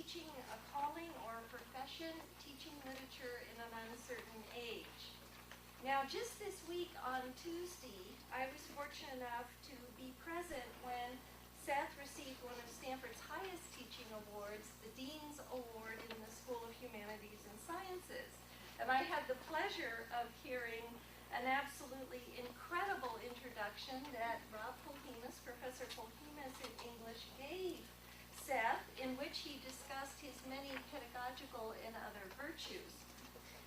teaching a calling or a profession, teaching literature in an uncertain age. Now, just this week on Tuesday, I was fortunate enough to be present when Seth received one of Stanford's highest teaching awards, the Dean's Award in the School of Humanities and Sciences. And I had the pleasure of hearing an absolutely incredible introduction that Rob Polhemus, Professor Polhemus in English, gave Seth, in which he discussed his many pedagogical and other virtues.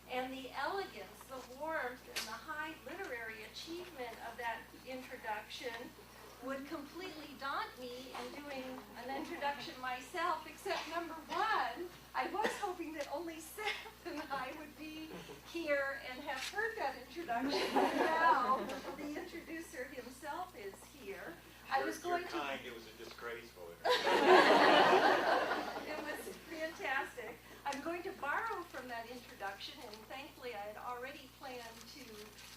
And the elegance, the warmth, and the high literary achievement of that introduction would completely daunt me in doing an introduction myself, except number one, I was hoping that only Seth and I would be here and have heard that introduction. Now, the introducer himself is here. I was going to... It was a disgraceful It was fantastic. I'm going to borrow from that introduction, and thankfully I had already planned to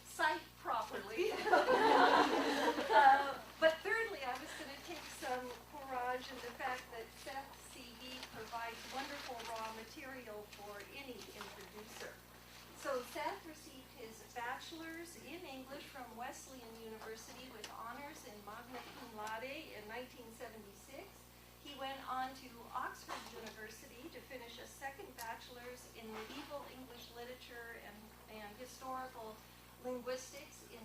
cite properly. But thirdly, I was going to take some courage in the fact that Seth's CV provides wonderful raw material for any introducer. So Seth received his bachelor's in English from Wesleyan University with honors in magna cum laude in 1976. He went on to Oxford University to finish a second bachelor's in medieval English literature and historical linguistics in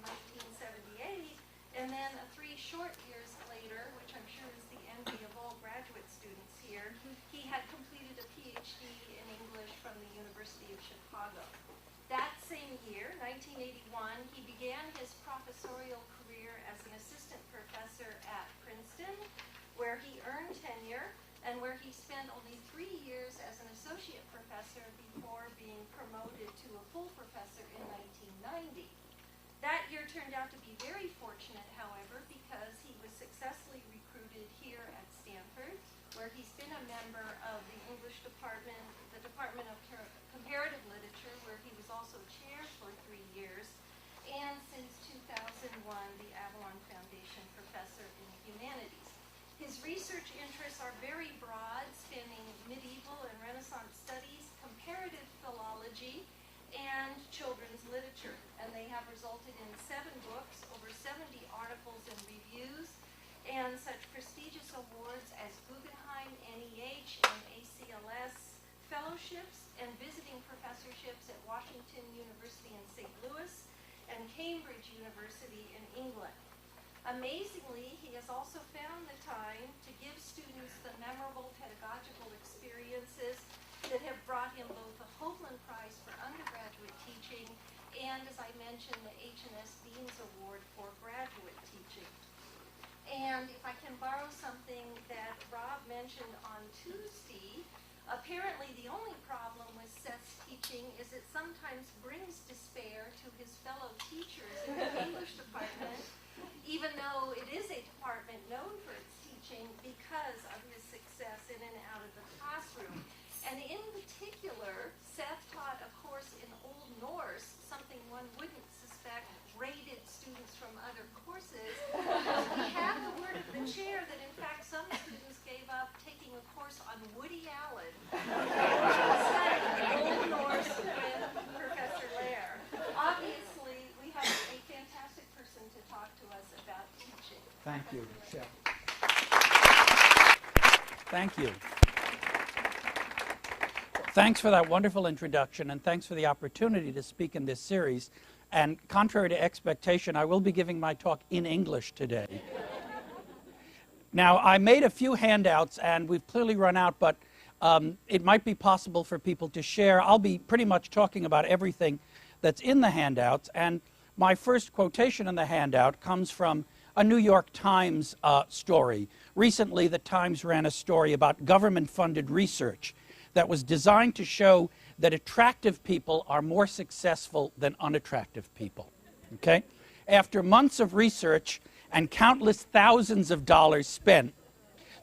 1978. And then 3 short years later, which I'm sure is the envy of all graduate students here, he had completed a PhD in English from the University of Chicago. That same year, 1981, he began his professorial career as an assistant professor at Princeton, where he earned tenure and where he spent only 3 years as an associate professor before being promoted to a full professor in 1990. That year turned out to be very fortunate, however, because he was successfully recruited here at Stanford, where he's been a member of the English department, the Department of Comparative Literature, where he was also chair for 3 years, and since 2001, the Avalon Foundation Professor in Humanities. His research interests are very broad, spanning medieval and Renaissance studies, comparative philology, and children's literature. And they have resulted in 7 books, over 70 articles and reviews, and such prestigious awards as Guggenheim, NEH, and ACLS fellowships and visiting professorships at Washington University in St. Louis and Cambridge University in England. Amazingly, he has also found the time to give students the memorable pedagogical experiences that have brought him both the Hoagland Prize for undergraduate teaching and, as I mentioned, the H&S Dean's Award for graduate teaching. And if I can borrow something that Rob mentioned on Tuesday, apparently the only problem with Seth's teaching is it sometimes brings despair to his fellow teachers in the English department, even though it is a department known for its teaching because of his success in and out of the classroom. And in particular, Seth taught a course in Old Norse, something one wouldn't suspect rated students from other courses. We have the word of the chair that in fact some students gave up taking a course on Woody Allen studying Old Norse with Professor Lair. Obviously, we have a fantastic person to talk to us about teaching. Thank you, Michelle. Thank you. Thanks for that wonderful introduction, and thanks for the opportunity to speak in this series. And contrary to expectation, I will be giving my talk in English today. Now, I made a few handouts, and we've clearly run out, but it might be possible for people to share. I'll be pretty much talking about everything that's in the handouts, and my first quotation in the handout comes from a New York Times story. Recently, the Times ran a story about government-funded research that was designed to show that attractive people are more successful than unattractive people. Okay? After months of research and countless thousands of dollars spent,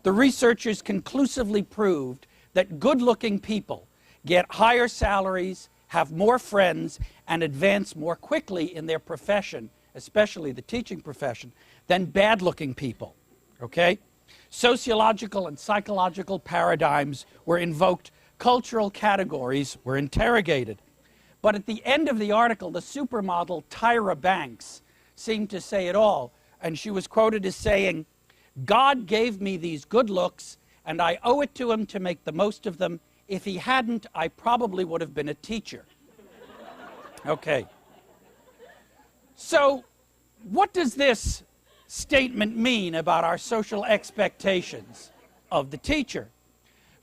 the researchers conclusively proved that good-looking people get higher salaries, have more friends, and advance more quickly in their profession, especially the teaching profession, than bad-looking people. Okay? Sociological and psychological paradigms were invoked, cultural categories were interrogated. But at the end of the article, the supermodel Tyra Banks seemed to say it all, and she was quoted as saying, "God gave me these good looks, and I owe it to him to make the most of them. If he hadn't, I probably would have been a teacher." Okay. So, what does this statement mean about our social expectations of the teacher?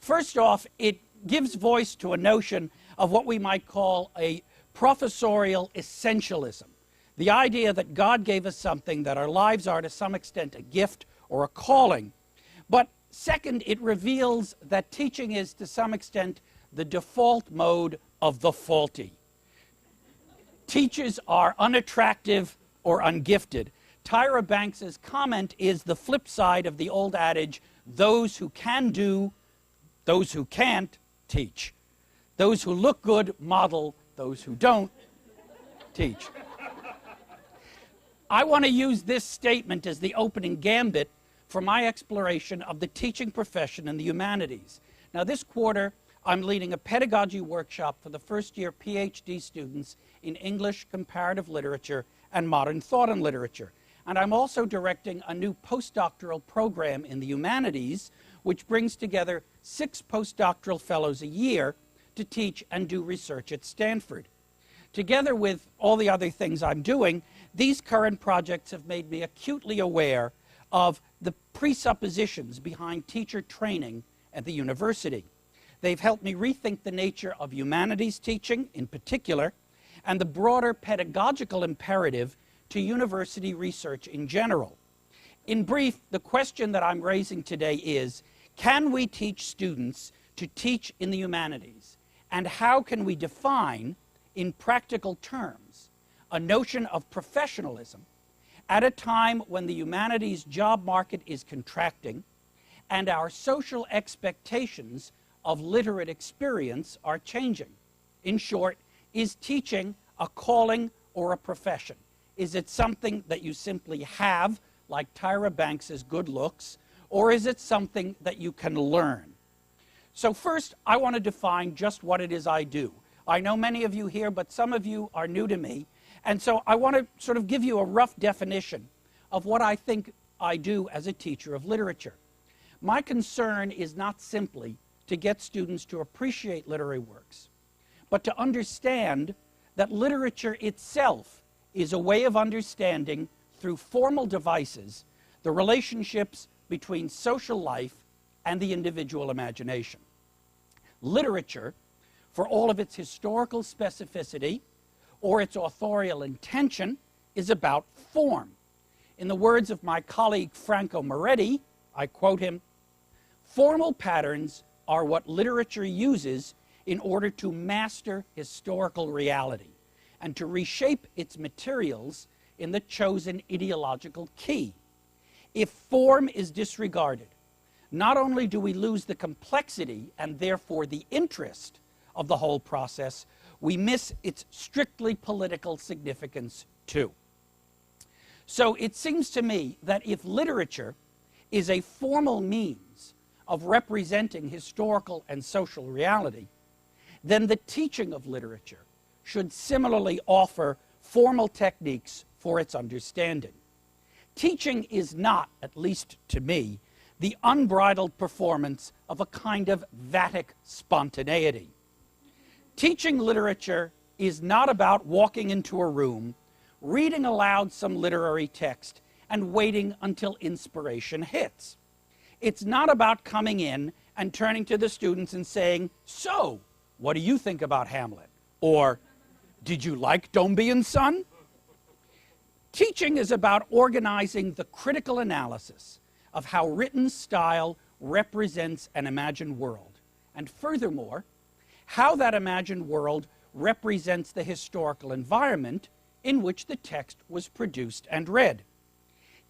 First off, it gives voice to a notion of what we might call a professorial essentialism. The idea that God gave us something, that our lives are to some extent a gift or a calling. But second, it reveals that teaching is to some extent the default mode of the faulty. Teachers are unattractive or ungifted. Tyra Banks's comment is the flip side of the old adage, those who can do, those who can't teach. Those who look good model, those who don't teach. I want to use this statement as the opening gambit for my exploration of the teaching profession in the humanities. Now, this quarter, I'm leading a pedagogy workshop for the first-year PhD students in English, comparative literature, and modern thought and literature. And I'm also directing a new postdoctoral program in the humanities, which brings together 6 postdoctoral fellows a year to teach and do research at Stanford. Together with all the other things I'm doing, these current projects have made me acutely aware of the presuppositions behind teacher training at the university. They've helped me rethink the nature of humanities teaching in particular, and the broader pedagogical imperative to university research in general. In brief, the question that I'm raising today is, can we teach students to teach in the humanities? And how can we define, in practical terms, a notion of professionalism at a time when the humanities job market is contracting and our social expectations of literate experience are changing? In short, is teaching a calling or a profession? Is it something that you simply have, like Tyra Banks's good looks, or is it something that you can learn? So first, I want to define just what it is I do. I know many of you here, but some of you are new to me, and so I want to sort of give you a rough definition of what I think I do as a teacher of literature. My concern is not simply to get students to appreciate literary works, but to understand that literature itself is a way of understanding, through formal devices, the relationships between social life and the individual imagination. Literature, for all of its historical specificity or its authorial intention, is about form. In the words of my colleague Franco Moretti, I quote him, "Formal patterns are what literature uses in order to master historical reality and to reshape its materials in the chosen ideological key. If form is disregarded, not only do we lose the complexity and therefore the interest of the whole process, we miss its strictly political significance too." So it seems to me that if literature is a formal means of representing historical and social reality, then the teaching of literature should similarly offer formal techniques for its understanding. Teaching is not, at least to me, the unbridled performance of a kind of vatic spontaneity. Teaching literature is not about walking into a room, reading aloud some literary text, and waiting until inspiration hits. It's not about coming in and turning to the students and saying, "So, what do you think about Hamlet?" Or, "Did you like Dombey and Son?" Teaching is about organizing the critical analysis of how written style represents an imagined world, and furthermore, how that imagined world represents the historical environment in which the text was produced and read.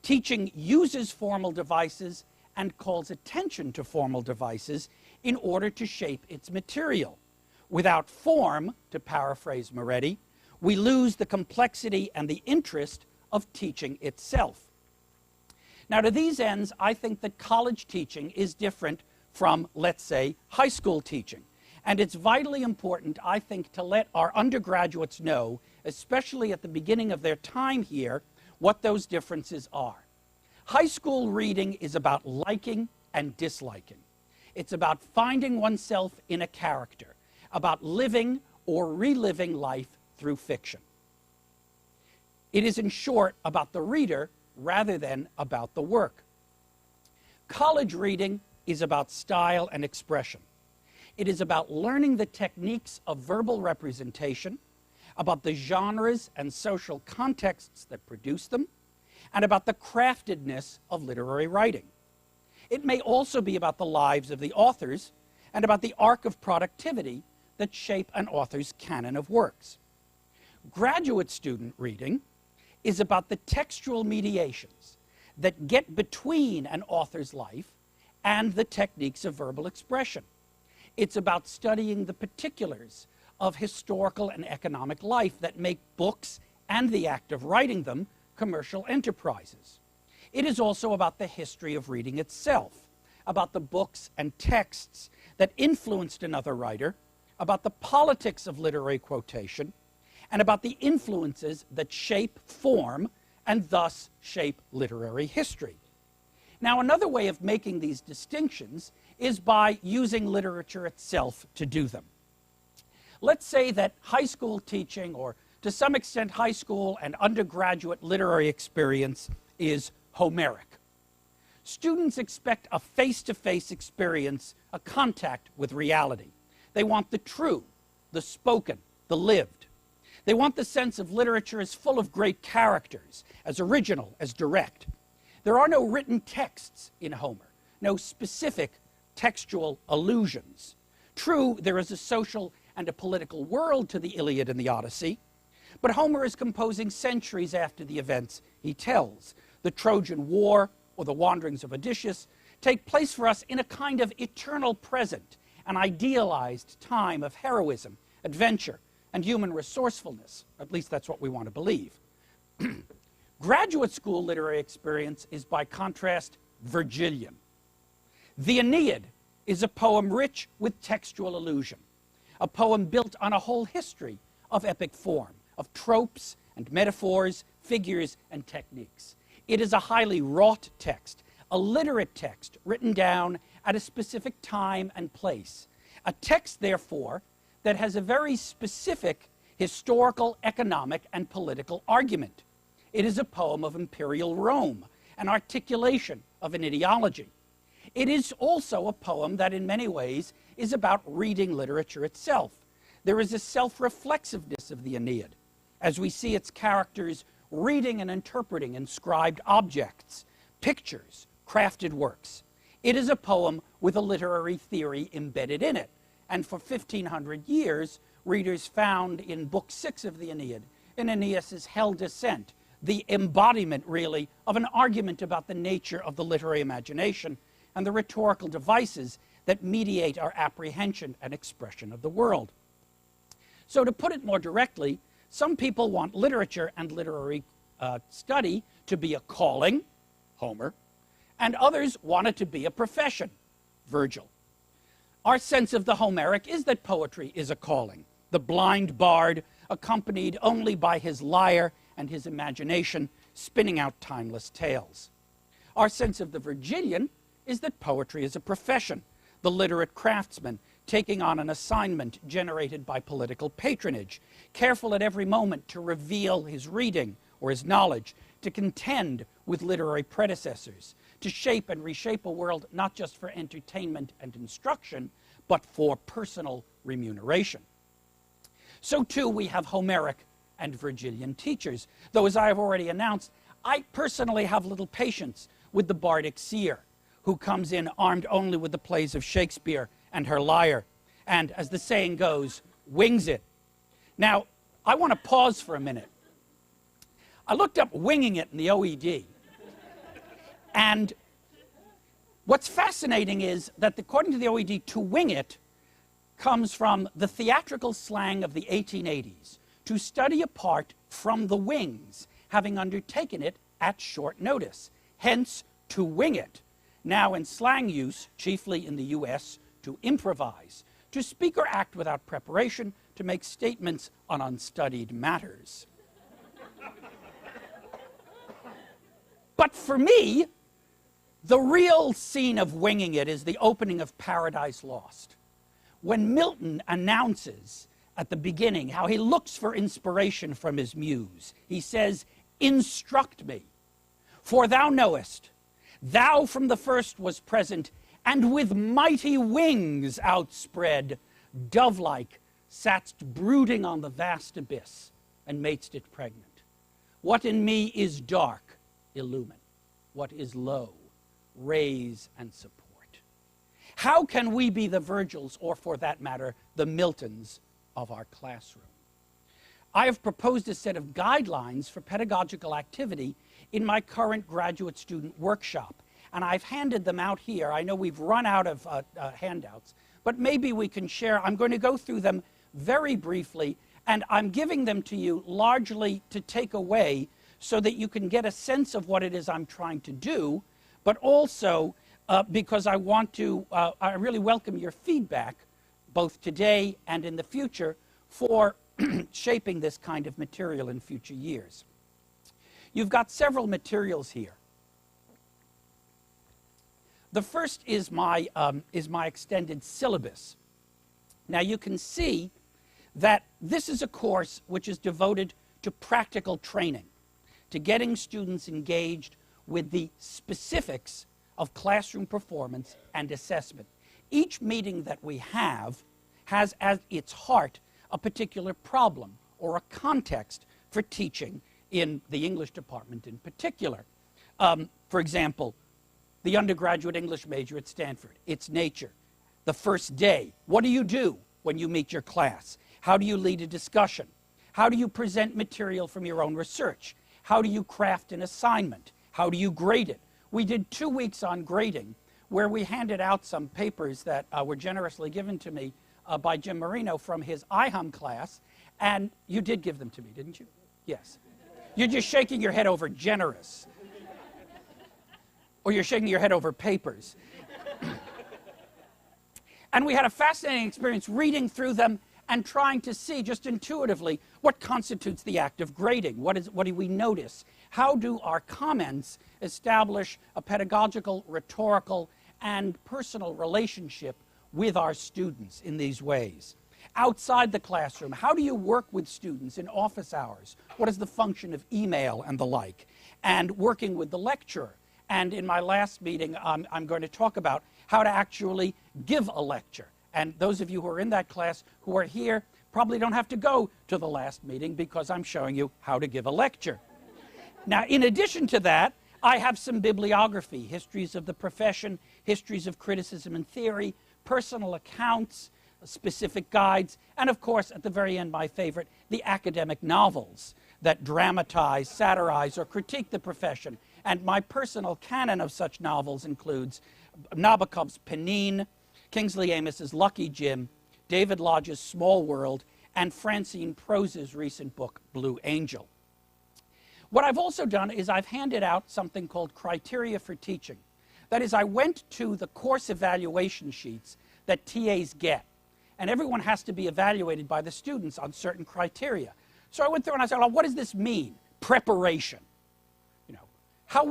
Teaching uses formal devices and calls attention to formal devices in order to shape its material. Without form, to paraphrase Moretti, we lose the complexity and the interest of teaching itself. Now, to these ends, I think that college teaching is different from, let's say, high school teaching. And it's vitally important, I think, to let our undergraduates know, especially at the beginning of their time here, what those differences are. High school reading is about liking and disliking. It's about finding oneself in a character, about living or reliving life through fiction. It is, in short, about the reader rather than about the work. College reading is about style and expression. It is about learning the techniques of verbal representation, about the genres and social contexts that produce them, and about the craftedness of literary writing. It may also be about the lives of the authors and about the arc of productivity that shape an author's canon of works. Graduate student reading is about the textual mediations that get between an author's life and the techniques of verbal expression. It's about studying the particulars of historical and economic life that make books and the act of writing them commercial enterprises. It is also about the history of reading itself, about the books and texts that influenced another writer, about the politics of literary quotation, and about the influences that shape form and thus shape literary history. Now, another way of making these distinctions is by using literature itself to do them. Let's say that high school teaching, or to some extent high school and undergraduate literary experience, is Homeric. Students expect a face-to-face experience, a contact with reality. They want the true, the spoken, the lived. They want the sense of literature as full of great characters, as original, as direct. There are no written texts in Homer, no specific textual allusions. True, there is a social and a political world to the Iliad and the Odyssey, but Homer is composing centuries after the events he tells. The Trojan War or the wanderings of Odysseus take place for us in a kind of eternal present, an idealized time of heroism, adventure, and human resourcefulness. At least that's what we want to believe. Graduate school literary experience is, by contrast, Virgilian. The Aeneid is a poem rich with textual allusion, a poem built on a whole history of epic form, of tropes and metaphors, figures and techniques. It is a highly wrought text, a literate text written down at a specific time and place, a text, therefore, that has a very specific historical, economic, and political argument. It is a poem of imperial Rome, an articulation of an ideology. It is also a poem that in many ways is about reading literature itself. There is a self-reflexiveness of the Aeneid, as we see its characters reading and interpreting inscribed objects, pictures, crafted works. It is a poem with a literary theory embedded in it, and for 1,500 years, readers found in Book 6 of the Aeneid, in Aeneas's hell descent, the embodiment, really, of an argument about the nature of the literary imagination and the rhetorical devices that mediate our apprehension and expression of the world. So to put it more directly, some people want literature and literary study to be a calling, Homer, and others want it to be a profession, Virgil. Our sense of the Homeric is that poetry is a calling, the blind bard accompanied only by his lyre and his imagination spinning out timeless tales. Our sense of the Virgilian is that poetry is a profession, the literate craftsman taking on an assignment generated by political patronage, careful at every moment to reveal his reading or his knowledge, to contend with literary predecessors, to shape and reshape a world not just for entertainment and instruction, but for personal remuneration. So too we have Homeric and Virgilian teachers, though as I have already announced, I personally have little patience with the bardic seer, who comes in armed only with the plays of Shakespeare and her lyre, and, as the saying goes, wings it. Now, I want to pause for a minute. I looked up winging it in the OED, and what's fascinating is that, according to the OED, to wing it comes from the theatrical slang of the 1880s, to study a part from the wings, having undertaken it at short notice. Hence, to wing it, now in slang use, chiefly in the U.S., to improvise, to speak or act without preparation, to make statements on unstudied matters. But for me, the real scene of winging it is the opening of Paradise Lost. When Milton announces at the beginning how he looks for inspiration from his muse, he says, "Instruct me, for thou knowest, thou from the first was present, and with mighty wings outspread, dove-like, satst brooding on the vast abyss, and madest it pregnant. What in me is dark, illumine. What is low, raise and support." How can we be the Virgils, or for that matter, the Miltons of our classroom? I have proposed a set of guidelines for pedagogical activity in my current graduate student workshop, and I've handed them out here. I know we've run out of handouts, but maybe we can share. I'm going to go through them very briefly, and I'm giving them to you largely to take away so that you can get a sense of what it is I'm trying to do, but also because I really welcome your feedback, both today and in the future, for shaping this kind of material in future years. You've got several materials here. The first is my extended syllabus. Now you can see that this is a course which is devoted to practical training, to getting students engaged with the specifics of classroom performance and assessment. Each meeting that we have has at its heart a particular problem or a context for teaching in the English department in particular. For example, the undergraduate English major at Stanford, its nature. The first day, what do you do when you meet your class? How do you lead a discussion? How do you present material from your own research? How do you craft an assignment? How do you grade it? We did 2 weeks on grading where we handed out some papers that were generously given to me by Jim Marino from his IHUM class, and you did give them to me, didn't you? Yes. You're just shaking your head over generous. Or you're shaking your head over papers. And we had a fascinating experience reading through them and trying to see just intuitively what constitutes the act of grading. What do we notice? How do our comments establish a pedagogical, rhetorical, and personal relationship with our students in these ways? Outside the classroom, how do you work with students in office hours? What is the function of email and the like? And working with the lecturer. And in my last meeting, I'm going to talk about how to actually give a lecture. And those of you who are in that class who are here probably don't have to go to the last meeting because I'm showing you how to give a lecture. Now, in addition to that, I have some bibliography, histories of the profession, histories of criticism and theory, personal accounts, specific guides, and of course, at the very end, my favorite, the academic novels that dramatize, satirize, or critique the profession. And my personal canon of such novels includes Nabokov's Panine, Kingsley Amos's Lucky Jim, David Lodge's Small World, and Francine Prose's recent book, Blue Angel. What I've also done is I've handed out something called Criteria for Teaching. That is, I went to the course evaluation sheets that TAs get, and everyone has to be evaluated by the students on certain criteria. So I went through and I said, well, what does this mean? Preparation. You know, how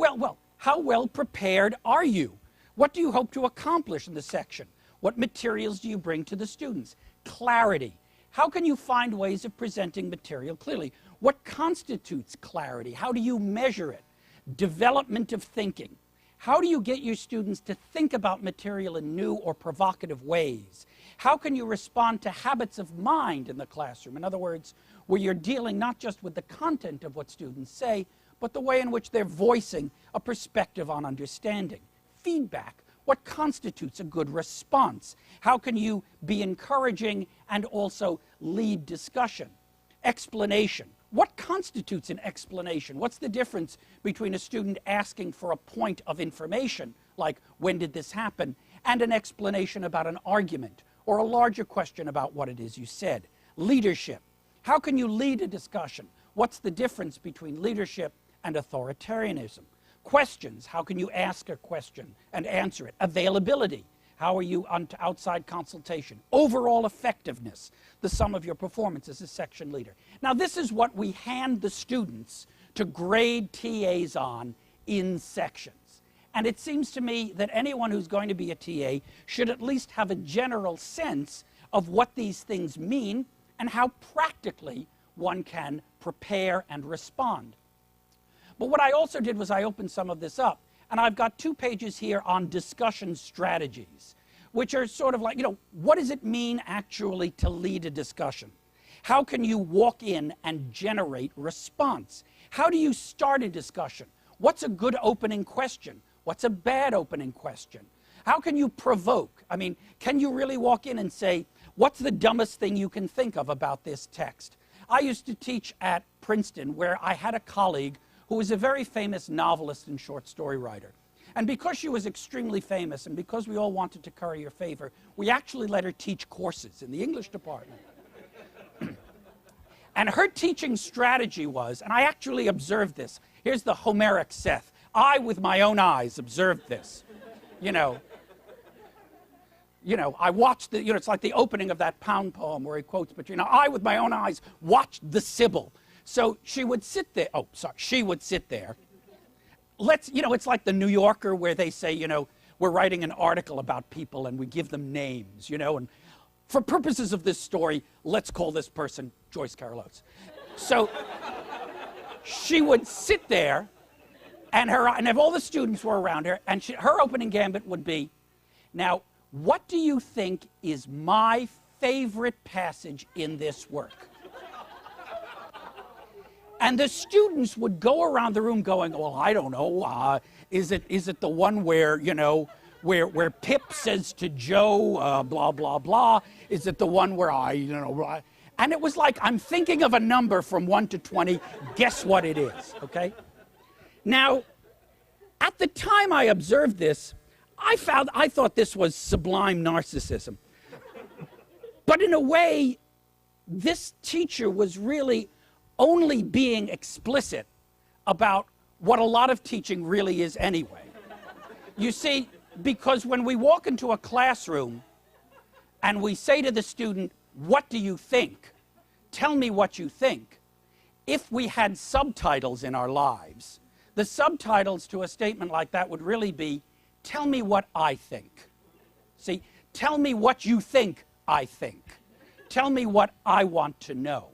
well prepared are you? What do you hope to accomplish in the section? What materials do you bring to the students? Clarity. How can you find ways of presenting material clearly? What constitutes clarity? How do you measure it? Development of thinking. How do you get your students to think about material in new or provocative ways? How can you respond to habits of mind in the classroom? In other words, where you're dealing not just with the content of what students say, but the way in which they're voicing a perspective on understanding. Feedback. What constitutes a good response? How can you be encouraging and also lead discussion? Explanation. What constitutes an explanation? What's the difference between a student asking for a point of information, like when did this happen, and an explanation about an argument, or a larger question about what it is you said? Leadership. How can you lead a discussion? What's the difference between leadership and authoritarianism? Questions, how can you ask a question and answer it? Availability, how are you on outside consultation? Overall effectiveness, the sum of your performance as a section leader. Now this is what we hand the students to grade TAs on in sections. And it seems to me that anyone who's going to be a TA should at least have a general sense of what these things mean and how practically one can prepare and respond. But what I also did was I opened some of this up, and I've got 2 pages here on discussion strategies, which are sort of like, what does it mean actually to lead a discussion? How can you walk in and generate response? How do you start a discussion? What's a good opening question? What's a bad opening question? How can you provoke? I mean, can you really walk in and say, what's the dumbest thing you can think of about this text? I used to teach at Princeton, where I had a colleague who was a very famous novelist and short story writer. And because she was extremely famous, and because we all wanted to curry her favor, we actually let her teach courses in the English department. And her teaching strategy was, and I actually observed this, here's the Homeric Seth. I, with my own eyes, observed this. I watched the, it's like the opening of that Pound poem where he quotes, but I, with my own eyes, watched the Sibyl. So she would sit there, she would sit there. It's like the New Yorker where they say, we're writing an article about people and we give them names, and for purposes of this story, let's call this person Joyce Carol Oates. So she would sit there, and if all the students were around her, and her opening gambit would be, now, what do you think is my favorite passage in this work? And the students would go around the room going, well, I don't know, is it the one where, where Pip says to Joe, blah, blah, blah? Is it the one where and it was like, I'm thinking of a number from 1 to 20, guess what it is, okay? Now, at the time I observed this, I thought this was sublime narcissism. But in a way, this teacher was really only being explicit about what a lot of teaching really is anyway. You see, because when we walk into a classroom and we say to the student, what do you think? Tell me what you think. If we had subtitles in our lives, the subtitles to a statement like that would really be, tell me what I think. See, tell me what you think I think. Tell me what I want to know.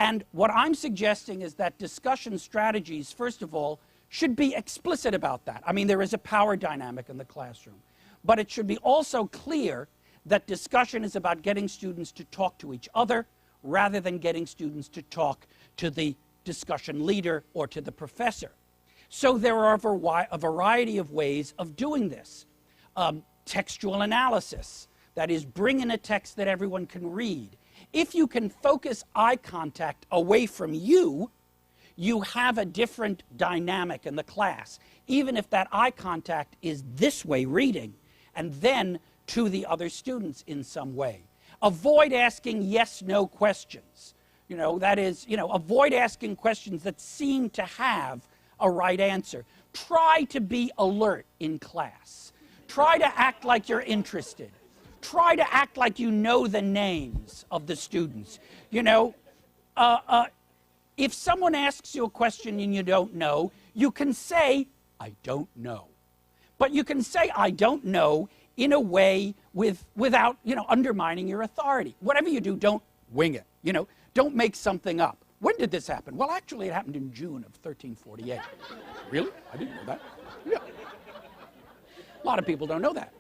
And what I'm suggesting is that discussion strategies, first of all, should be explicit about that. I mean, there is a power dynamic in the classroom. But it should be also clear that discussion is about getting students to talk to each other rather than getting students to talk to the discussion leader or to the professor. So there are a variety of ways of doing this. Textual analysis, that is, bring in a text that everyone can read. If you can focus eye contact away from you, you have a different dynamic in the class, even if that eye contact is this way reading, and then to the other students in some way. Avoid asking yes-no questions. That is, avoid asking questions that seem to have a right answer. Try to be alert in class. Try to act like you're interested. Try to act like you know the names of the students. If someone asks you a question and you don't know, you can say, I don't know. But you can say, I don't know, in a way without, undermining your authority. Whatever you do, don't wing it. Don't make something up. When did this happen? Well, actually, it happened in June of 1348. Really? I didn't know that. Yeah. A lot of people don't know that.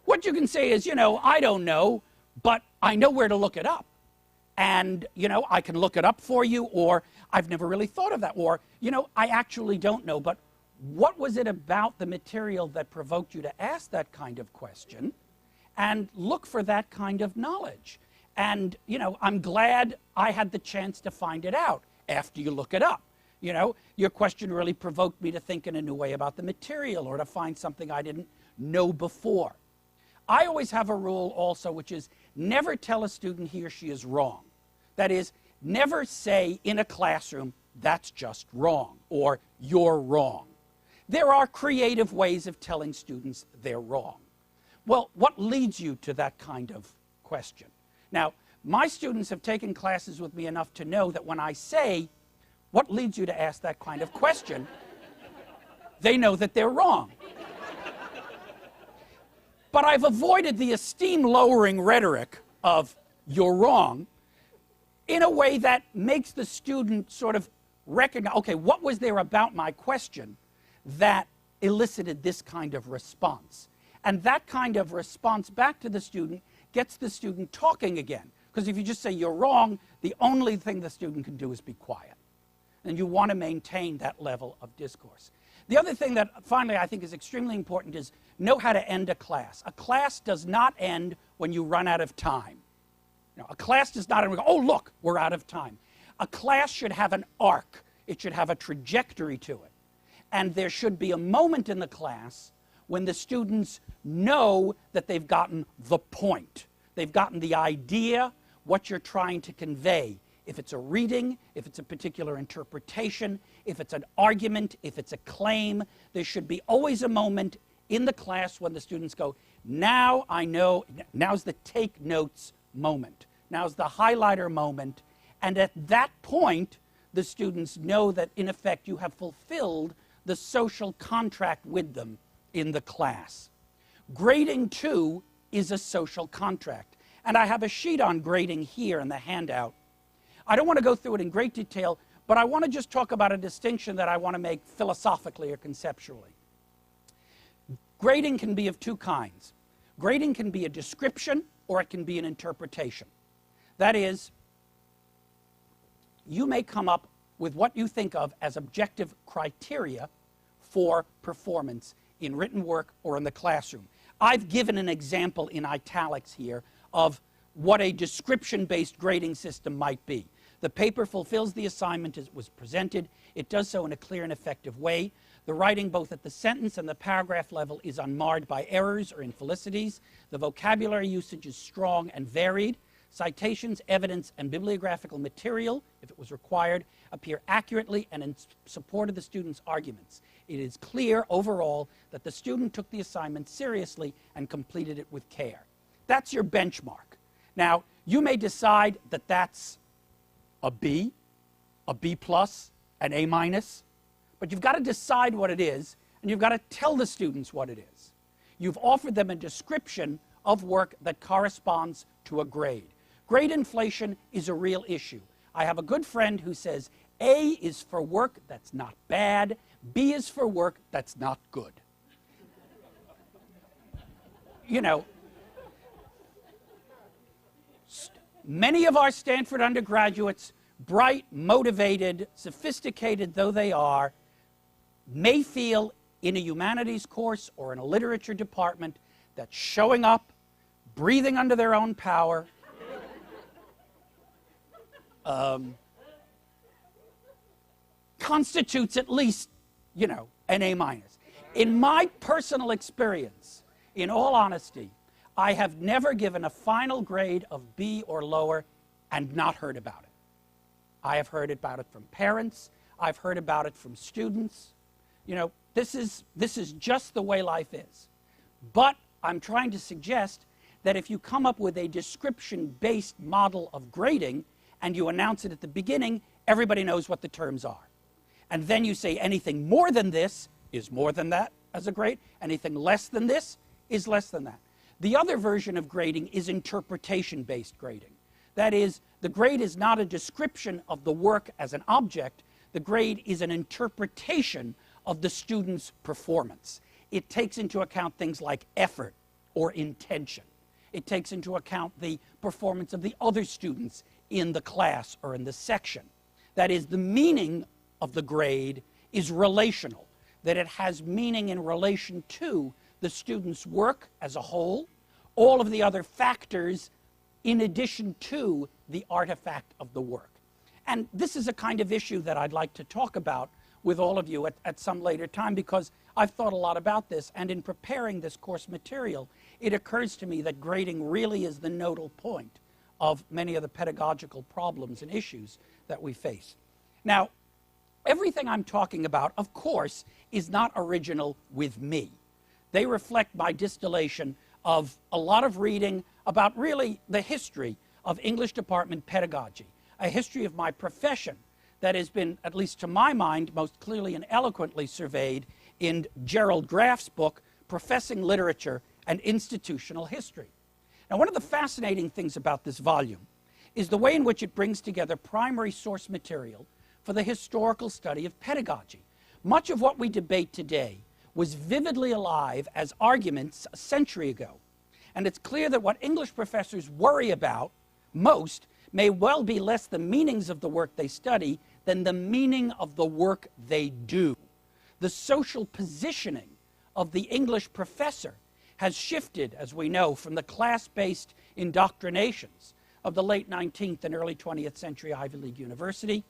What you can say is, I don't know, but I know where to look it up. And, I can look it up for you, or I've never really thought of that, or, I actually don't know, but what was it about the material that provoked you to ask that kind of question? And look for that kind of knowledge. And, I'm glad I had the chance to find it out after you look it up. Your question really provoked me to think in a new way about the material or to find something I didn't know before. I always have a rule also, which is never tell a student he or she is wrong. That is, never say in a classroom, that's just wrong, or you're wrong. There are creative ways of telling students they're wrong. Well, what leads you to that kind of question? Now, my students have taken classes with me enough to know that when I say, what leads you to ask that kind of question, they know that they're wrong. But I've avoided the esteem-lowering rhetoric of, you're wrong, in a way that makes the student sort of recognize, okay, what was there about my question that elicited this kind of response? And that kind of response back to the student gets the student talking again. Because if you just say you're wrong, the only thing the student can do is be quiet. And you want to maintain that level of discourse. The other thing that finally I think is extremely important is know how to end a class. A class does not end when you run out of time. A class does not end when we go, oh, look, we're out of time. A class should have an arc. It should have a trajectory to it. And there should be a moment in the class when the students know that they've gotten the point. They've gotten the idea, what you're trying to convey. If it's a reading, if it's a particular interpretation, if it's an argument, if it's a claim, there should be always a moment in the class when the students go, now I know, now's the take notes moment. Now's the highlighter moment. And at that point, the students know that, in effect, you have fulfilled the social contract with them in the class. Grading, too, is a social contract. And I have a sheet on grading here in the handout. I don't want to go through it in great detail, but I want to just talk about a distinction that I want to make philosophically or conceptually. Grading can be of two kinds. Grading can be a description or it can be an interpretation. That is, you may come up with what you think of as objective criteria for performance in written work or in the classroom. I've given an example in italics here of what a description-based grading system might be. The paper fulfills the assignment as was presented. It does so in a clear and effective way. The writing, both at the sentence and the paragraph level, is unmarred by errors or infelicities. The vocabulary usage is strong and varied. Citations, evidence, and bibliographical material, if it was required, appear accurately and in support of the student's arguments. It is clear overall that the student took the assignment seriously and completed it with care. That's your benchmark. Now, you may decide that that's a B plus, an A minus, but you've got to decide what it is, and you've got to tell the students what it is. You've offered them a description of work that corresponds to a grade. Grade inflation is a real issue. I have a good friend who says A is for work that's not bad, B is for work that's not good. You know, many of our Stanford undergraduates, bright, motivated, sophisticated though they are, may feel in a humanities course or in a literature department that showing up, breathing under their own power, constitutes at least, you know, an A minus. In my personal experience, in all honesty, I have never given a final grade of B or lower and not heard about it. I have heard about it from parents. I've heard about it from students. You know, this is just the way life is. But I'm trying to suggest that if you come up with a description-based model of grading and you announce it at the beginning, everybody knows what the terms are. And then you say anything more than this is more than that as a grade. Anything less than this is less than that. The other version of grading is interpretation-based grading. That is, the grade is not a description of the work as an object. The grade is an interpretation of the student's performance. It takes into account things like effort or intention. It takes into account the performance of the other students in the class or in the section. That is, the meaning of the grade is relational, that it has meaning in relation to the student's work as a whole, all of the other factors in addition to the artifact of the work. And this is a kind of issue that I'd like to talk about with all of you at some later time, because I've thought a lot about this, and in preparing this course material, it occurs to me that grading really is the nodal point of many of the pedagogical problems and issues that we face. Now, Everything I'm talking about, of course, is not original with me. They reflect my distillation of a lot of reading about really the history of English department pedagogy, a history of my profession that has been, at least to my mind, most clearly and eloquently surveyed in Gerald Graff's book, Professing Literature and Institutional History. Now, one of the fascinating things about this volume is the way in which it brings together primary source material for the historical study of pedagogy. Much of what we debate today was vividly alive as arguments a century ago. And it's clear that what English professors worry about most may well be less the meanings of the work they study than the meaning of the work they do. The social positioning of the English professor has shifted, as we know, from the class-based indoctrinations of the late 19th and early 20th century Ivy League university,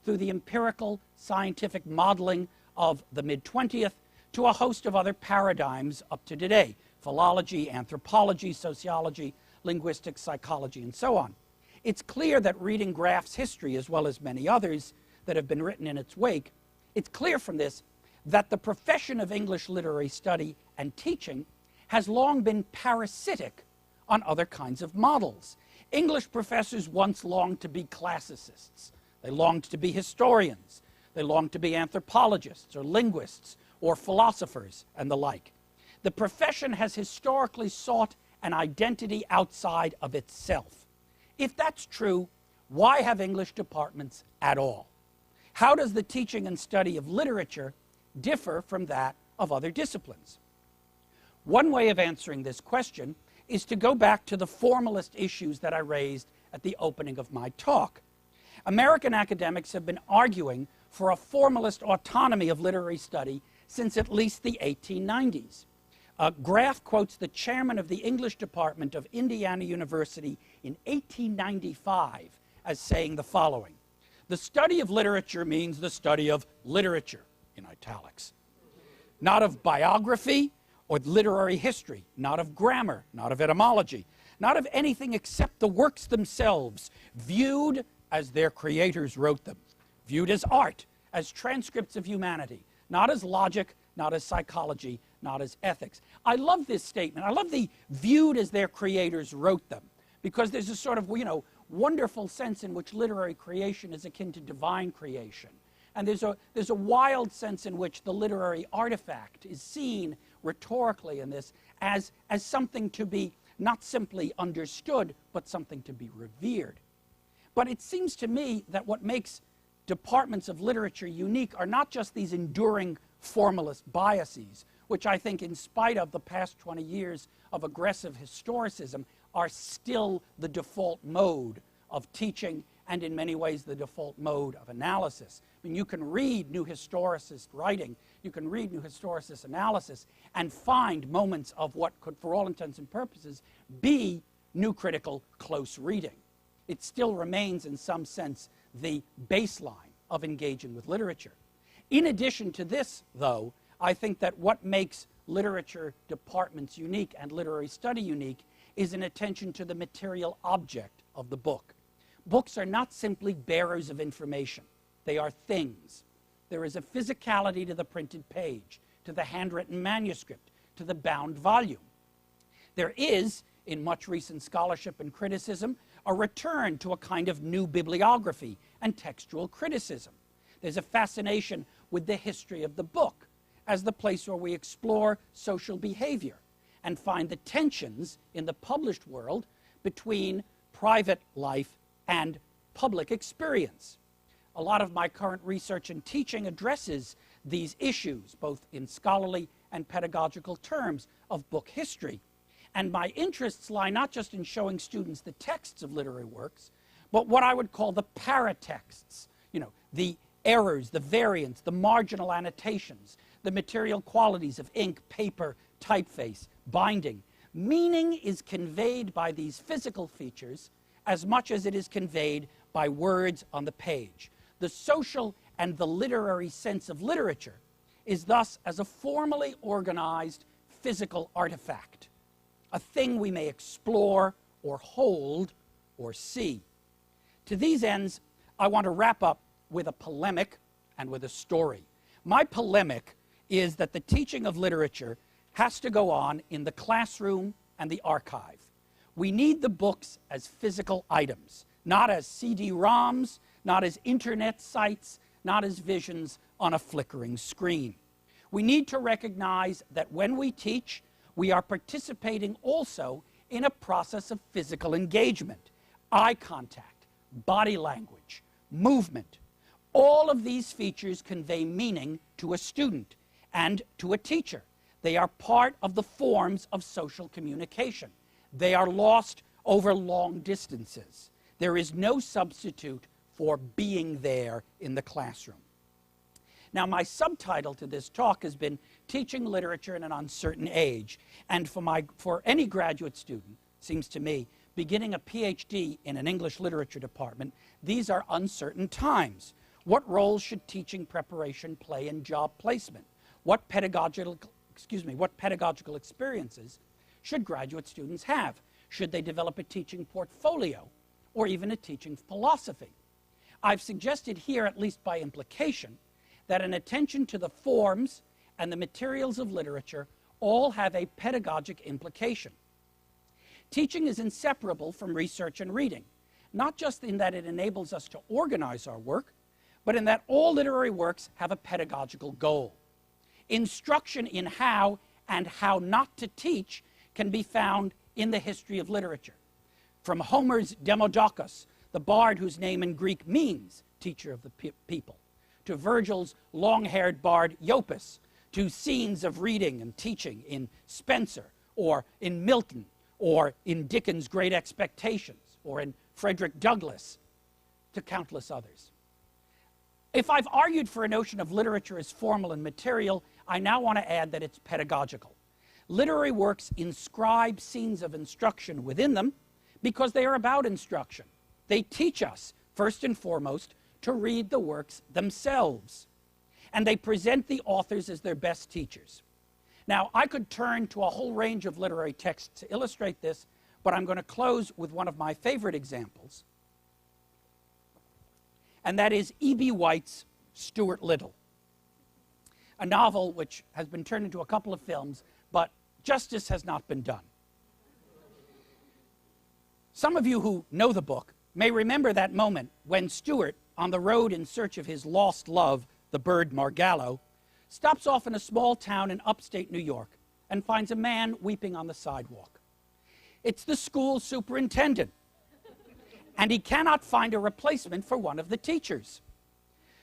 through the empirical scientific modeling of the mid-20th, to a host of other paradigms up to today: philology, anthropology, sociology, linguistics, psychology, and so on. It's clear that reading Graff's history, as well as many others that have been written in its wake, it's clear from this that the profession of English literary study and teaching has long been parasitic on other kinds of models. English professors once longed to be classicists. They longed to be historians. They longed to be anthropologists or linguists or philosophers and the like. The profession has historically sought an identity outside of itself. If that's true, why have English departments at all? How does the teaching and study of literature differ from that of other disciplines? One way of answering this question is to go back to the formalist issues that I raised at the opening of my talk. American academics have been arguing for a formalist autonomy of literary study since at least the 1890s. Graff quotes the chairman of the English department of Indiana University in 1895 as saying the following: "The study of literature means the study of literature," in italics, "not of biography or literary history, not of grammar, not of etymology, not of anything except the works themselves, viewed as their creators wrote them, viewed as art, as transcripts of humanity, not as logic, not as psychology, not as ethics." I love this statement. I love the viewed as their creators wrote them, because there's a sort of, wonderful sense in which literary creation is akin to divine creation. And there's a wild sense in which the literary artifact is seen rhetorically in this as something to be not simply understood, but something to be revered. But it seems to me that what makes departments of literature unique are not just these enduring formalist biases, which I think, in spite of the past 20 years of aggressive historicism, are still the default mode of teaching and in many ways the default mode of analysis. I mean, you can read new historicist writing, you can read new historicist analysis, and find moments of what could, for all intents and purposes, be new critical close reading. It still remains, in some sense, the baseline of engaging with literature. In addition to this, though, I think that what makes literature departments unique and literary study unique is an attention to the material object of the book. Books are not simply bearers of information. They are things. There is a physicality to the printed page, to the handwritten manuscript, to the bound volume. There is, in much recent scholarship and criticism, a return to a kind of new bibliography and textual criticism. There's a fascination with the history of the book as the place where we explore social behavior and find the tensions in the published world between private life and public experience. A lot of my current research and teaching addresses these issues, both in scholarly and pedagogical terms of book history. And my interests lie not just in showing students the texts of literary works, but what I would call the paratexts, the errors, the variants, the marginal annotations, the material qualities of ink, paper, typeface, binding. Meaning is conveyed by these physical features as much as it is conveyed by words on the page. The social and the literary sense of literature is thus as a formally organized physical artifact, a thing we may explore or hold or see. To these ends, I want to wrap up with a polemic and with a story. My polemic is that the teaching of literature has to go on in the classroom and the archive. We need the books as physical items, not as CD-ROMs, not as internet sites, not as visions on a flickering screen. We need to recognize that when we teach, we are participating also in a process of physical engagement, eye contact, body language, movement. All of these features convey meaning to a student and to a teacher. They are part of the forms of social communication. They are lost over long distances. There is no substitute for being there in the classroom. Now, my subtitle to this talk has been Teaching Literature in an Uncertain Age. And for any graduate student, seems to me, beginning a PhD in an English literature department, these are uncertain times. What role should teaching preparation play in job placement? What pedagogical experiences should graduate students have? Should they develop a teaching portfolio or even a teaching philosophy? I've suggested here, at least by implication, that an attention to the forms and the materials of literature all have a pedagogic implication. Teaching is inseparable from research and reading, not just in that it enables us to organize our work, but in that all literary works have a pedagogical goal. Instruction in how and how not to teach can be found in the history of literature. From Homer's Demodocus, the bard whose name in Greek means teacher of the people, to Virgil's long-haired bard Iopus, to scenes of reading and teaching in Spenser, or in Milton, or in Dickens' Great Expectations, or in Frederick Douglass, to countless others. If I've argued for a notion of literature as formal and material, I now want to add that it's pedagogical. Literary works inscribe scenes of instruction within them because they are about instruction. They teach us, first and foremost, to read the works themselves. And they present the authors as their best teachers. Now, I could turn to a whole range of literary texts to illustrate this, but I'm going to close with one of my favorite examples, and that is E.B. White's Stuart Little, a novel which has been turned into a couple of films, but justice has not been done. Some of you who know the book may remember that moment when Stuart, on the road in search of his lost love, the bird Margallo, stops off in a small town in upstate New York and finds a man weeping on the sidewalk. It's the school superintendent, and he cannot find a replacement for one of the teachers.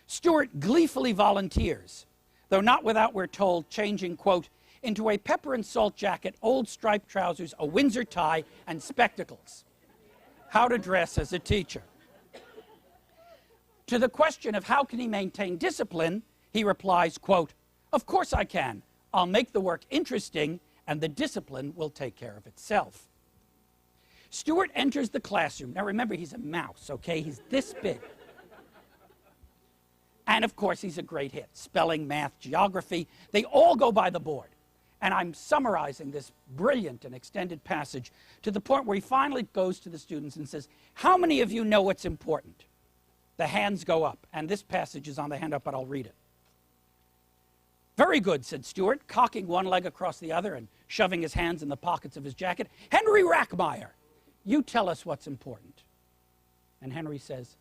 Stuart gleefully volunteers, though not without, we're told, changing, quote, into a pepper and salt jacket, old striped trousers, a Windsor tie, and spectacles. How to dress as a teacher. To the question of how can he maintain discipline, he replies, quote, of course I can. I'll make the work interesting, and the discipline will take care of itself. Stuart enters the classroom. Now remember, he's a mouse, okay? He's this big. And of course, he's a great hit. Spelling, math, geography, they all go by the board. And I'm summarizing this brilliant and extended passage to the point where he finally goes to the students and says, how many of you know what's important? The hands go up, and this passage is on the handout, but I'll read it. Very good, said Stuart, cocking one leg across the other and shoving his hands in the pockets of his jacket. Henry Rackmeyer, you tell us what's important. And Henry says,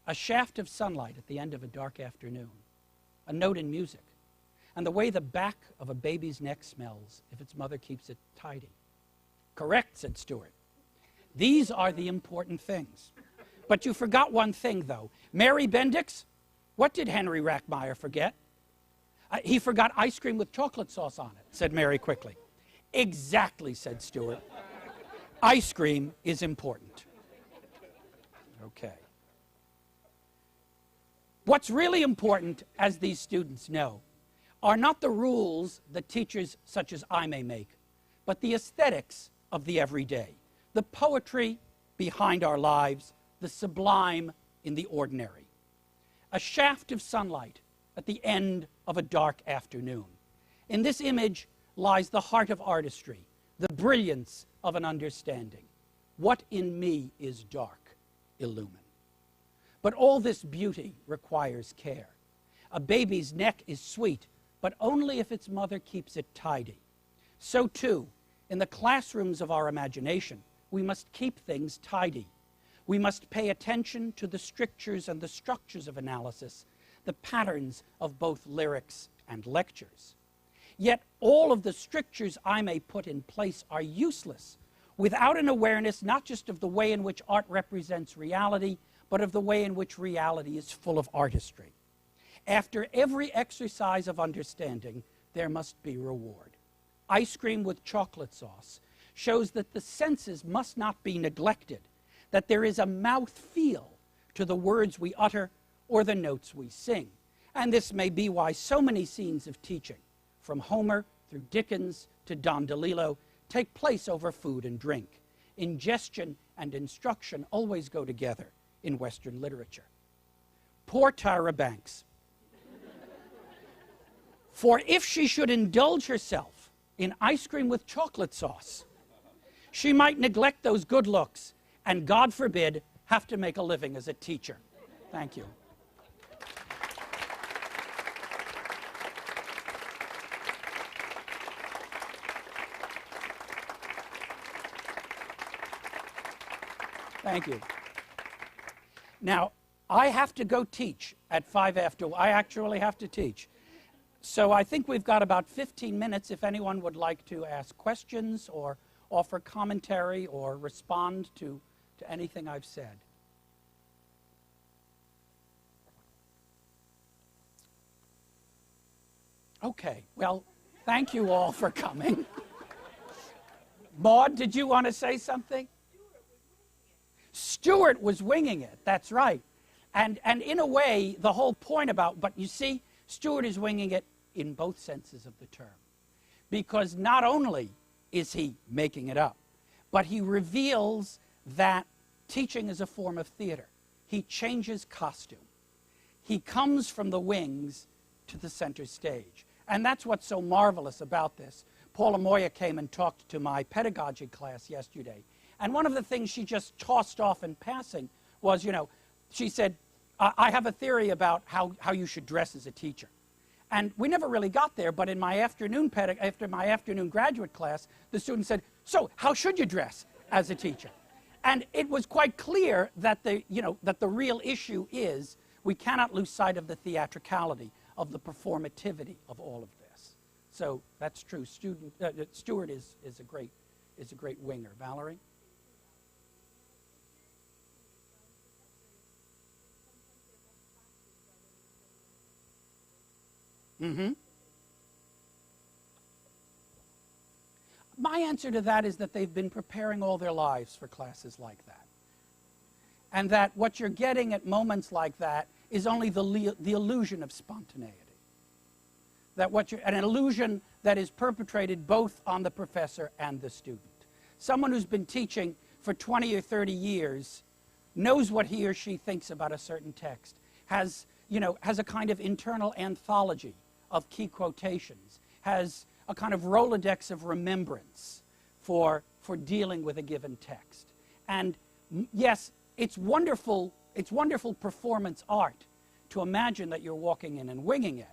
a shaft of sunlight at the end of a dark afternoon, a note in music, and the way the back of a baby's neck smells if its mother keeps it tidy. Correct, said Stuart. These are the important things. But you forgot one thing, though. Mary Bendix, what did Henry Rackmeyer forget? He forgot ice cream with chocolate sauce on it, said Mary quickly. Exactly, said Stuart. Ice cream is important. Okay. What's really important, as these students know, are not the rules that teachers such as I may make, but the aesthetics of the everyday, the poetry behind our lives, the sublime in the ordinary. A shaft of sunlight at the end of a dark afternoon. In this image lies the heart of artistry, the brilliance of an understanding. What in me is dark, illumine. But all this beauty requires care. A baby's neck is sweet, but only if its mother keeps it tidy. So too, in the classrooms of our imagination, we must keep things tidy. We must pay attention to the strictures and the structures of analysis, the patterns of both lyrics and lectures. Yet all of the strictures I may put in place are useless without an awareness not just of the way in which art represents reality, but of the way in which reality is full of artistry. After every exercise of understanding, there must be reward. Ice cream with chocolate sauce shows that the senses must not be neglected, that there is a mouth feel to the words we utter or the notes we sing. And this may be why so many scenes of teaching, from Homer through Dickens to Don DeLillo, take place over food and drink. Ingestion and instruction always go together in Western literature. Poor Tyra Banks. For if she should indulge herself in ice cream with chocolate sauce, she might neglect those good looks and, God forbid, have to make a living as a teacher. Thank you. Thank you. Now, I have to go teach at 5 after. I actually have to teach. So I think we've got about 15 minutes if anyone would like to ask questions or offer commentary or respond to anything I've said. Okay, well, thank you all for coming. Maude, did you want to say something? Stuart was winging it, that's right. And in a way, the whole point about, but you see, Stuart is winging it in both senses of the term. Because not only is he making it up, but he reveals that teaching is a form of theater. He changes costume. He comes from the wings to the center stage. And that's what's so marvelous about this. Paula Moya came and talked to my pedagogy class yesterday. And one of the things she just tossed off in passing was, she said, I have a theory about how you should dress as a teacher. And we never really got there, but in my after my afternoon graduate class, the student said, so how should you dress as a teacher? And it was quite clear that that the real issue is we cannot lose sight of the theatricality, of the performativity of all of this. So that's true. Stuart is a great winger. Valerie? Mm-hmm. My answer to that is that they've been preparing all their lives for classes like that. And that what you're getting at moments like that is only the illusion of spontaneity. That an illusion that is perpetrated both on the professor and the student. Someone who's been teaching for 20 or 30 years knows what he or she thinks about a certain text, has a kind of internal anthology of key quotations, has a kind of Rolodex of remembrance for dealing with a given text. And yes, it's wonderful performance art to imagine that you're walking in and winging it.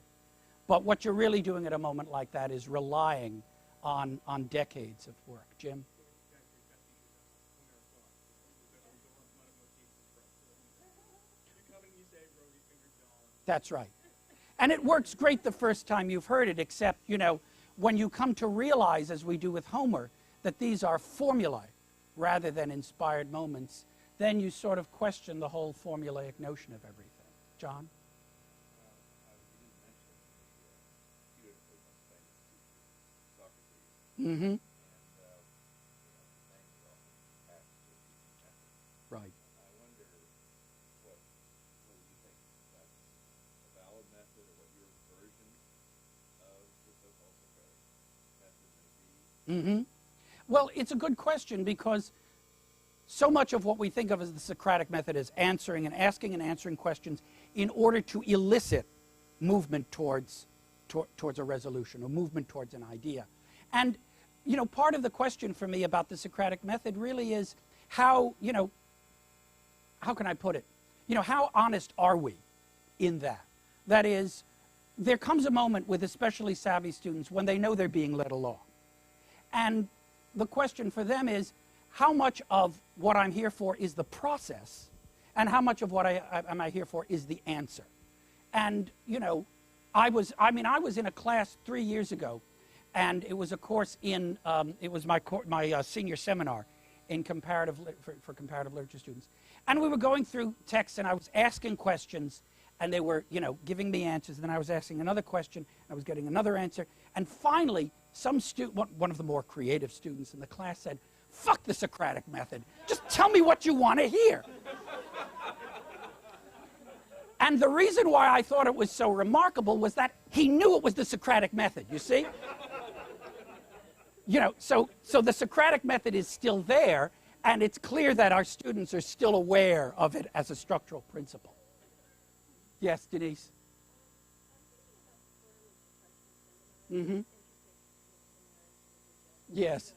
But what you're really doing at a moment like that is relying on decades of work. Jim? That's right. And it works great the first time you've heard it, except, when you come to realize, as we do with Homer, that these are formulae rather than inspired moments, then you sort of question the whole formulaic notion of everything. John? Mm-hmm. Right. I wonder what do you think? That's a valid method, or what your version of the so-called Socratic method may be? Mm-hmm. Well, it's a good question because so much of what we think of as the Socratic method is asking and answering questions in order to elicit movement towards a resolution or movement towards an idea. And, part of the question for me about the Socratic method really is how can I put it? How honest are we in that? That is, there comes a moment with especially savvy students when they know they're being led along. And the question for them is, how much of what I'm here for is the process, and how much of what am I here for is the answer? And, you know, I was in a class 3 years ago, and it was a course in, it was my senior seminar in for comparative literature students. And we were going through texts, and I was asking questions, and they were, you know, giving me answers, and then I was asking another question, and I was getting another answer, and finally, one of the more creative students in the class said, "Fuck the Socratic method. Just tell me what you want to hear." And the reason why I thought it was so remarkable was that he knew it was the Socratic method, you see? You know, so the Socratic method is still there, and it's clear that our students are still aware of it as a structural principle. Yes, Denise? Mm-hmm. Yes.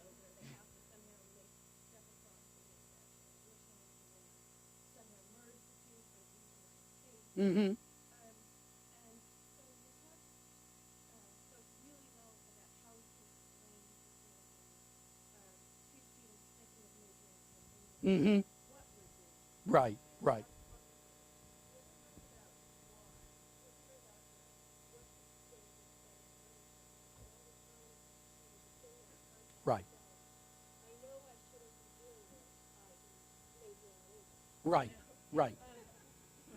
Mm-hmm. Mm-hmm. Right, right. Right. Right, right.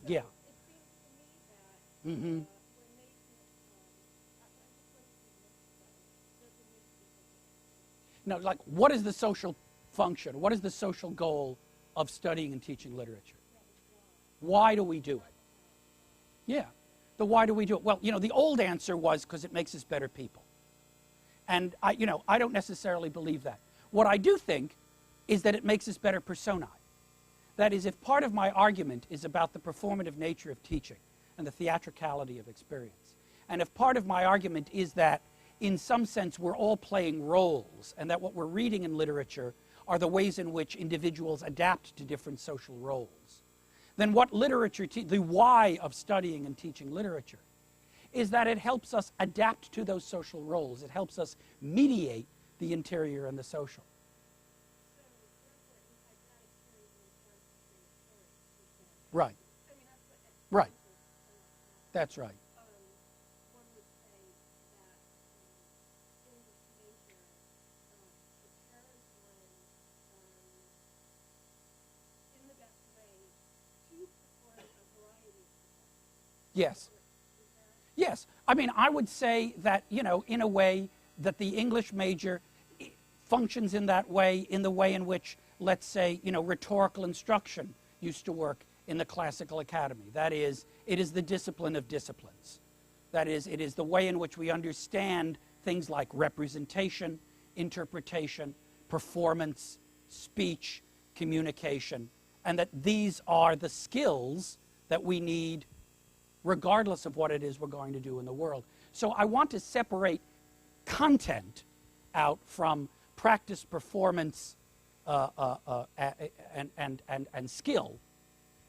Yeah. Mm-hmm. Now, like, what is the social function? What is the social goal of studying and teaching literature? Why do we do it? Yeah. Why do we do it? Well, you know, the old answer was because it makes us better people. And I don't necessarily believe that. What I do think is that it makes us better personae. That is, if part of my argument is about the performative nature of teaching and the theatricality of experience, and if part of my argument is that, in some sense, we're all playing roles, and that what we're reading in literature are the ways in which individuals adapt to different social roles, then what literature, the why of studying and teaching literature, is that it helps us adapt to those social roles. It helps us mediate the interior and the social. Right. Right. That's right. Yes. Yes. I mean, I would say that, you know, in a way that the English major functions in that way, in the way in which, let's say, you know, rhetorical instruction used to work in the classical academy. That is, it is the discipline of disciplines. That is, it is the way in which we understand things like representation, interpretation, performance, speech, communication, and that these are the skills that we need regardless of what it is we're going to do in the world. So I want to separate content out from practice, performance, and skill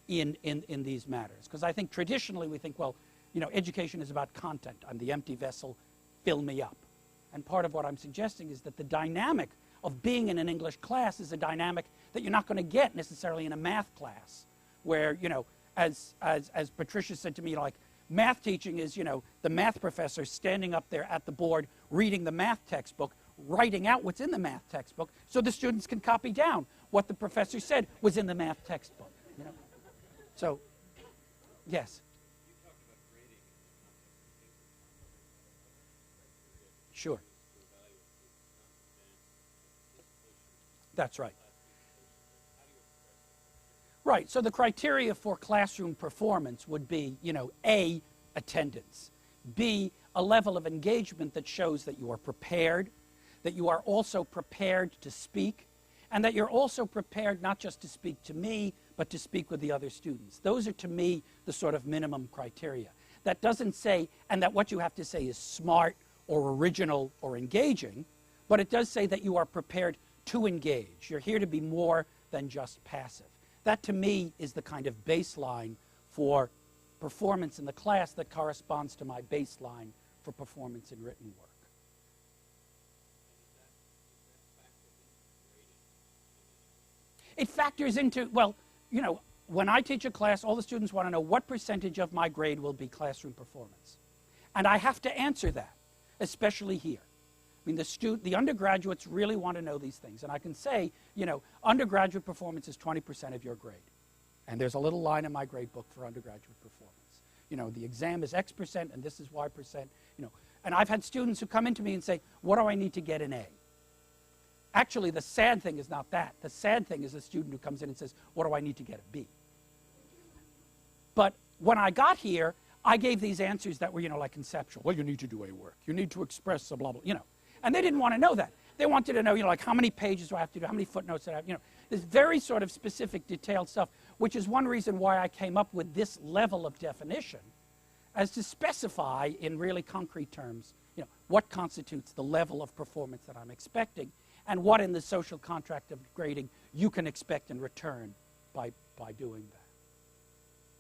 in these matters. Because I think traditionally we think, well, you know, education is about content. I'm the empty vessel, fill me up. And part of what I'm suggesting is that the dynamic of being in an English class is a dynamic that you're not going to get necessarily in a math class, where, you know, as Patricia said to me, like, math teaching is, you know, the math professor standing up there at the board, reading the math textbook, writing out what's in the math textbook, so the students can copy down what the professor said was in the math textbook. You know? So, yes. You talked about grading in the context of papers. Sure. To evaluate participation. That's right. How do you express that? Right, so the criteria for classroom performance would be, you know, A, attendance, B, a level of engagement that shows that you are prepared, that you are also prepared to speak, and that you're also prepared not just to speak to me, but to speak with the other students. Those are, to me, the sort of minimum criteria. That doesn't say, and that what you have to say is smart or original or engaging, but it does say that you are prepared to engage. You're here to be more than just passive. That, to me, is the kind of baseline for performance in the class that corresponds to my baseline for performance in written work. It factors into, well, you know, when I teach a class, all the students want to know what percentage of my grade will be classroom performance. And I have to answer that, especially here. I mean, the undergraduates really want to know these things. And I can say, you know, undergraduate performance is 20% of your grade. And there's a little line in my grade book for undergraduate performance. You know, the exam is X percent, and this is Y percent. You know, and I've had students who come into me and say, what do I need to get an A? Actually, the sad thing is not that. The sad thing is a student who comes in and says, what do I need to get a B? But when I got here, I gave these answers that were, you know, like conceptual. Well, you need to do a work. You need to express a blah, blah, you know. And they didn't want to know that. They wanted to know, you know, like how many pages do I have to do, how many footnotes do I have, you know. This very sort of specific, detailed stuff, which is one reason why I came up with this level of definition, as to specify in really concrete terms, you know, what constitutes the level of performance that I'm expecting, and what in the social contract of grading you can expect in return by doing that.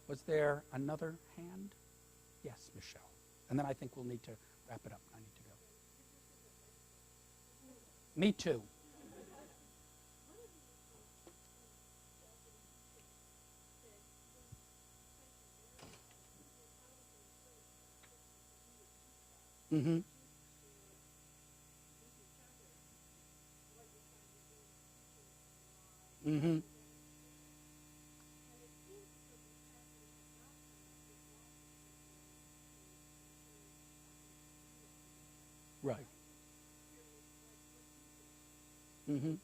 Was there another hand? Yes, Michelle. And then I think we'll need to wrap it up. I need to go. Me too. Mm-hmm. Mm-hmm. Right. Mm-hmm.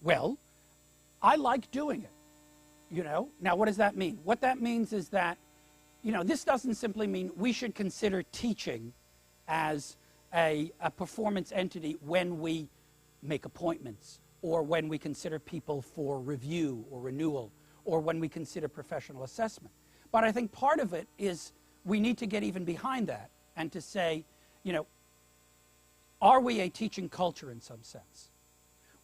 Well, I like doing it, you know. Now, what does that mean? What that means is that, you know, this doesn't simply mean we should consider teaching as a performance entity when we make appointments, or when we consider people for review or renewal, or when we consider professional assessment. But I think part of it is we need to get even behind that and to say, you know, are we a teaching culture in some sense?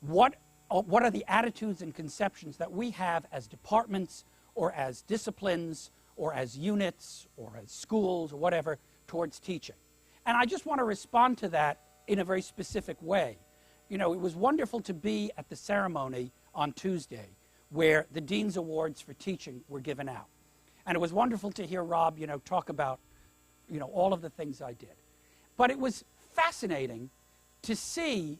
What are the attitudes and conceptions that we have as departments or as disciplines or as units or as schools or whatever towards teaching? And I just want to respond to that in a very specific way. You know, it was wonderful to be at the ceremony on Tuesday where the Dean's Awards for teaching were given out. And it was wonderful to hear Rob, you know, talk about, you know, all of the things I did. But it was fascinating to see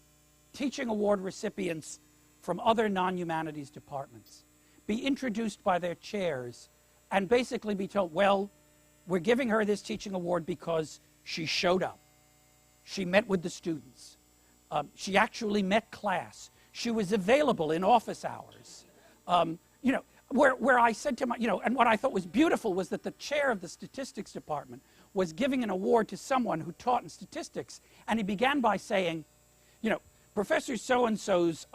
teaching award recipients from other non-humanities departments be introduced by their chairs and basically be told, well, we're giving her this teaching award because she showed up. She met with the students. She actually met class. She was available in office hours. You know, where I said to my, you know, and what I thought was beautiful was that the chair of the statistics department was giving an award to someone who taught in statistics, and he began by saying, you know, Professor so-and-so's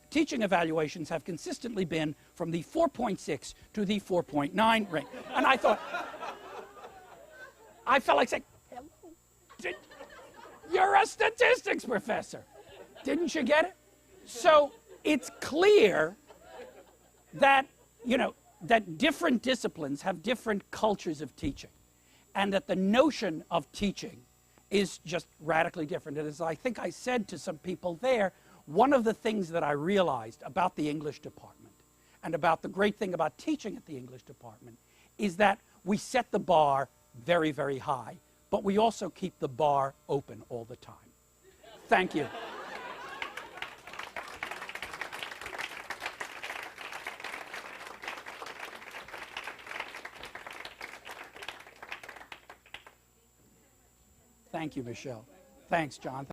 teaching evaluations have consistently been from the 4.6 to the 4.9 range. And I thought, I felt like saying, hello, you're a statistics professor. Didn't you get it? So it's clear that, you know, that different disciplines have different cultures of teaching, and that the notion of teaching is just radically different. And as I think I said to some people there, one of the things that I realized about the English department and about the great thing about teaching at the English department is that we set the bar very, very high, but we also keep the bar open all the time. Thank you. Thank you, Michelle. Thanks, John.